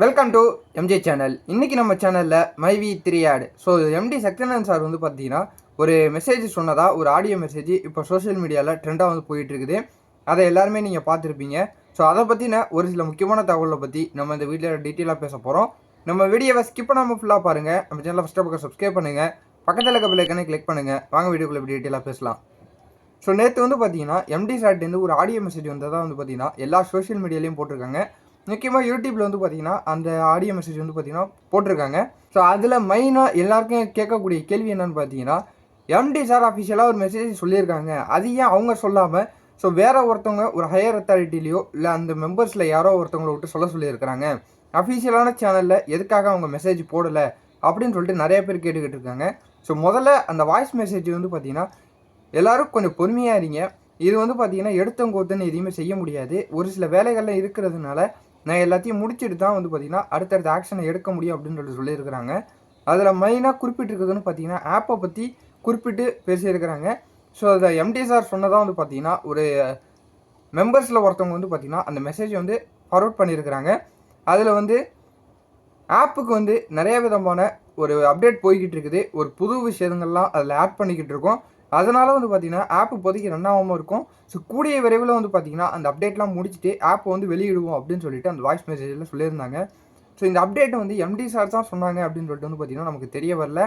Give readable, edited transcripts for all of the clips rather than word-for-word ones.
Welcome to MJ channel. இன்றைக்கி நம்ம சேனலில் MyV 3 ad. So MD Sakthivelan sir வந்து பார்த்தீங்கன்னா ஒரு மெசேஜ் சொன்னதாக ஒரு ஆடியோ மெசேஜ் இப்போ சோஷியல் மீடியாவில் ட்ரெண்டாக வந்து போயிட்டுருக்குது. அதை எல்லாருமே நீங்கள் பார்த்துருப்பீங்க. ஸோ அதை பற்றின ஒரு சில முக்கியமான தகவலை பற்றி நம்ம இந்த வீடியோவில் டீட்டெயிலாக பேச போகிறோம். நம்ம வீடியோவை ஸ்கிப் பண்ணாமல் ஃபுல்லாக பாருங்கள். நம்ம சேனலில் ஃபஸ்ட்டு பக்கம் சப்ஸ்கிரைப் பண்ணுங்கள், பக்கத்தில் இருக்க பெல் ஐகானை கிளிக் பண்ணுங்கள். வாங்க வீடியோக்குள்ளே டீட்டெயிலாக பேசலாம். ஸோ நேற்று வந்து பார்த்தீங்கன்னா எம்டி சார்ட்டேருந்து ஒரு ஆடியோ மெசேஜ் வந்ததாக வந்து பார்த்தீங்கன்னா எல்லா சோஷியல் மீடியாலையும் போட்டிருக்காங்க. முக்கியமாக யூடியூப்பில் வந்து பார்த்தீங்கன்னா அந்த ஆடியோ மெசேஜ் வந்து பார்த்தீங்கன்னா போட்டிருக்காங்க. ஸோ அதில் மெயினாக எல்லாருக்கும் கேட்கக்கூடிய கேள்வி என்னென்னு பார்த்தீங்கன்னா, எம்டி சார் அஃபிஷியலாக ஒரு மெசேஜ் சொல்லியிருக்காங்க, அது ஏன் அவங்க சொல்லாமல் ஸோ வேறு ஒருத்தவங்க ஒரு ஹையர் அத்தாரிட்டிலையோ இல்லை அந்த மெம்பர்ஸில் யாரோ ஒருத்தவங்களை விட்டு சொல்லியிருக்கிறாங்க, அஃபிஷியலான சேனலில் எதுக்காக அவங்க மெசேஜ் போடலை அப்படின்னு சொல்லிட்டு நிறைய பேர் கேட்டுக்கிட்டு இருக்காங்க. ஸோ முதல்ல அந்த வாய்ஸ் மெசேஜ் வந்து பார்த்தீங்கன்னா எல்லோரும் கொஞ்சம் பொறுமையாக இருங்க. இது வந்து பார்த்தீங்கன்னா எடுத்தங்கோத்துன்னு எதையுமே செய்ய முடியாது. ஒரு சில வேலைகள்லாம் இருக்கிறதுனால நான் எல்லாத்தையும் முடிச்சுட்டு தான் வந்து பார்த்தீங்கன்னா அடுத்தடுத்த ஆக்ஷனை எடுக்க முடியும் அப்படின்னு சொல்லியிருக்கிறாங்க. அதில் மெயினாக குறிப்பிட்டிருக்குதுன்னு பார்த்தீங்கன்னா ஆப்பை பற்றி குறிப்பிட்டு பேசியிருக்கிறாங்க. ஸோ அதை எம்டி சார் சொன்னதாக வந்து பார்த்தீங்கன்னா ஒரு மெம்பர்ஸில் ஒருத்தவங்க வந்து பார்த்தீங்கன்னா அந்த மெசேஜ் வந்து ஃபார்வர்ட் பண்ணியிருக்கிறாங்க. அதில் வந்து ஆப்புக்கு வந்து நிறைய விதமான ஒரு அப்டேட் போய்கிட்டு இருக்குது. ஒரு புது விஷயங்கள்லாம் அதில் ஆட் பண்ணிக்கிட்டு இருக்கோம். அதனால் வந்து பார்த்தீங்கன்னா ஆப் இப்போதைக்கு ரன் ஆகாமல் இருக்கும். ஸோ கூடிய விரைவில் வந்து பார்த்தீங்கன்னா அந்த அப்டேட்லாம் முடிச்சுட்டு ஆப் வந்து வெளியிடுவோம் அப்படின்னு சொல்லிட்டு அந்த வாய்ஸ் மெசேஜில் சொல்லியிருந்தாங்க. ஸோ இந்த அப்டேட்டை வந்து எம்டி சார் தான் சொன்னாங்க அப்படின்னு சொல்லிட்டு வந்து பார்த்தீங்கன்னா நமக்கு தெரிய வரல.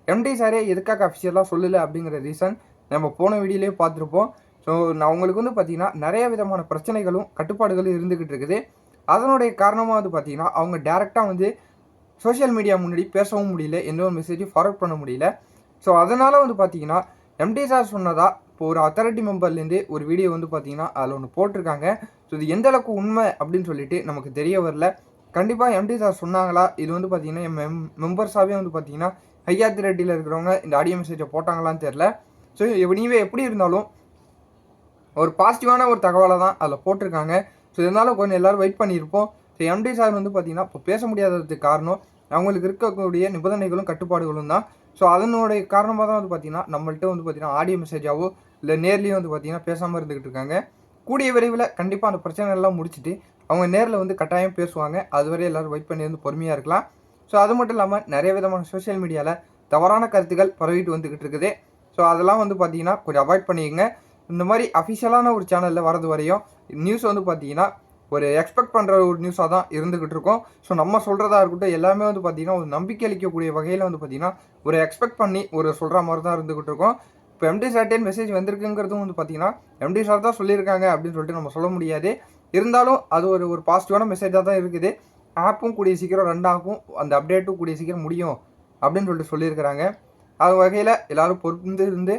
எம்டி சாரே எதுக்காக அஃபிஷியலாக சொல்லலை அப்படிங்கிற ரீசன் நம்ம போன வீடியோலேயே பார்த்துருப்போம். ஸோ நான் உங்களுக்கு வந்து பார்த்தீங்கன்னா நிறைய விதமான பிரச்சனைகளும் கட்டுப்பாடுகளும் இருந்துக்கிட்டு இருக்குது. அதனுடைய காரணமாக வந்து பார்த்தீங்கன்னா அவங்க டேரெக்டாக வந்து சோஷியல் மீடியா முன்னாடி பேசவும் முடியல, எந்த ஒரு மெசேஜும் ஃபார்வர்ட் பண்ண முடியல. ஸோ அதனால் வந்து பார்த்தீங்கன்னா எம்டி சார் சொன்னதா இப்போ ஒரு அத்தாரிட்டி மெம்பர்லேருந்து ஒரு வீடியோ வந்து பார்த்தீங்கன்னா அதில் ஒன்று போட்டிருக்காங்க. ஸோ இது எந்த அளவுக்கு உண்மை அப்படின்னு சொல்லிட்டு நமக்கு தெரிய வரல. கண்டிப்பாக எம்டி சார் சொன்னாங்களா, இது வந்து பார்த்தீங்கன்னா என் மெம்பர்ஸாகவே வந்து பார்த்தீங்கன்னா ஹையாத்திரட்டியில் இருக்கிறவங்க இந்த ஆடியோ மெசேஜை போட்டாங்களான்னு தெரில. ஸோ இவனீவே எப்படி இருந்தாலும் ஒரு பாசிட்டிவான ஒரு தகவலை தான் அதில் போட்டிருக்காங்க. ஸோ இதனால் கொஞ்சம் எல்லோரும் வெயிட் பண்ணியிருப்போம். ஸோ எம்டி சார் வந்து பார்த்தீங்கன்னா இப்போ பேச முடியாததுக்கு காரணம் அவங்களுக்கு இருக்கக்கூடிய நிபந்தனைகளும் கட்டுப்பாடுகளும் தான். ஸோ அதனுடைய காரணமாக தான் வந்து பார்த்தீங்கன்னா நம்மள்ட்ட வந்து பார்த்தீங்கன்னா ஆடியோ மெசேஜாவோ இல்லை நேர்லேயும் வந்து பார்த்தீங்கன்னா பேசாமல் இருந்துக்கிட்டு இருக்காங்க. கூடிய விரைவில் கண்டிப்பாக அந்த பிரச்சனைலாம் முடிச்சுட்டு அவங்க நேரில் வந்து கட்டாயம் பேசுவாங்க. அதுவரை எல்லோரும் வெயிட் பண்ணி வந்து பொறுமையாக இருக்கலாம். ஸோ அது மட்டும் இல்லாமல் நிறைய விதமான சோஷியல் மீடியாவில் தவறான கருத்துக்கள் பரவிட்டு வந்துக்கிட்டு இருக்குது. ஸோ அதெல்லாம் வந்து பார்த்தீங்கன்னா கொஞ்சம் அவாய்ட் பண்ணிக்கங்க. இந்த மாதிரி அஃபிஷியலான ஒரு சேனலில் வரது வரையும் நியூஸ் வந்து பார்த்தீங்கன்னா ஒரு எக்ஸ்பெக்ட் பண்ணுற ஒரு நியூஸாக தான் இருந்துக்கிட்டு இருக்கோம். ஸோ நம்ம சொல்கிறதா இருக்கட்டும் எல்லாமே வந்து பார்த்திங்கன்னா ஒரு நம்பிக்கை அளிக்கக்கூடிய வகையில் வந்து பார்த்திங்கன்னா ஒரு எக்ஸ்பெக்ட் பண்ணி ஒரு சொல்கிற மாதிரி தான் இருந்துக்கிட்டு இருக்கோம். இப்போ எம்டி சார்ட்டேன் மெசேஜ் வந்திருக்குங்கிறதும் வந்து பார்த்திங்கன்னா எம்டி சார் தான் சொல்லியிருக்காங்க அப்படின்னு சொல்லிட்டு நம்ம சொல்ல முடியாது. இருந்தாலும் அது ஒரு பாசிட்டிவான மெசேஜாக தான் இருக்குது. ஆப்பும் கூடிய சீக்கிரம் ரன் ஆகும், அந்த அப்டேட்டும் கூடிய சீக்கிரம் முடியும் அப்படின்னு சொல்லிட்டு சொல்லியிருக்கிறாங்க. அது வகையில் எல்லோரும் பொறுத்து இருந்து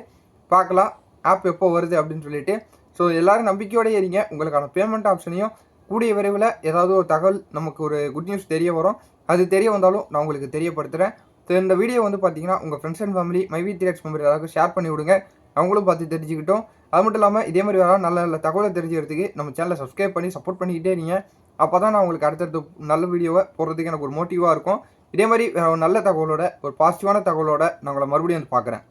பார்க்கலாம் ஆப் எப்போ வருது அப்படின்னு சொல்லிட்டு. ஸோ எல்லோரும் நம்பிக்கையோடு இருங்க. உங்களுக்கான பேமெண்ட் ஆப்ஷனையும் கூடிய விரைவில் ஏதாவது ஒரு தகவல் நமக்கு ஒரு குட் நியூஸ் தெரிய வரும். அது தெரிய வந்தாலும் நான் உங்களுக்கு தெரியப்படுத்துகிறேன். ஸோ இந்த வீடியோ வந்து பார்த்தீங்கன்னா உங்கள் ஃப்ரெண்ட்ஸ் அண்ட் ஃபேமிலி மைவி 3 ஆட் மெம்பர் எல்லாருக்கும் ஷேர் பண்ணி விடுங்க. அவங்களும் பார்த்து தெரிஞ்சுக்கிட்டோம். அது மட்டும் இல்லாமல் இதே மாதிரி வேறு நல்ல நல்ல தகவலை தெரிஞ்சுக்கிறதுக்கு நம்ம சேனலை சப்ஸ்கிரைப் பண்ணி சப்போர்ட் பண்ணிக்கிட்டே இருங்க. அப்போ தான் நான் உங்களுக்கு அடுத்தடுத்து நல்ல வீடியோவை போடுறதுக்கு எனக்கு ஒரு மோட்டிவாக இருக்கும். இதே மாதிரி நல்ல தகவலோட ஒரு பாசிட்டிவான தகவலோட நான் உங்களை மறுபடியும் வந்து பார்க்குறேன்.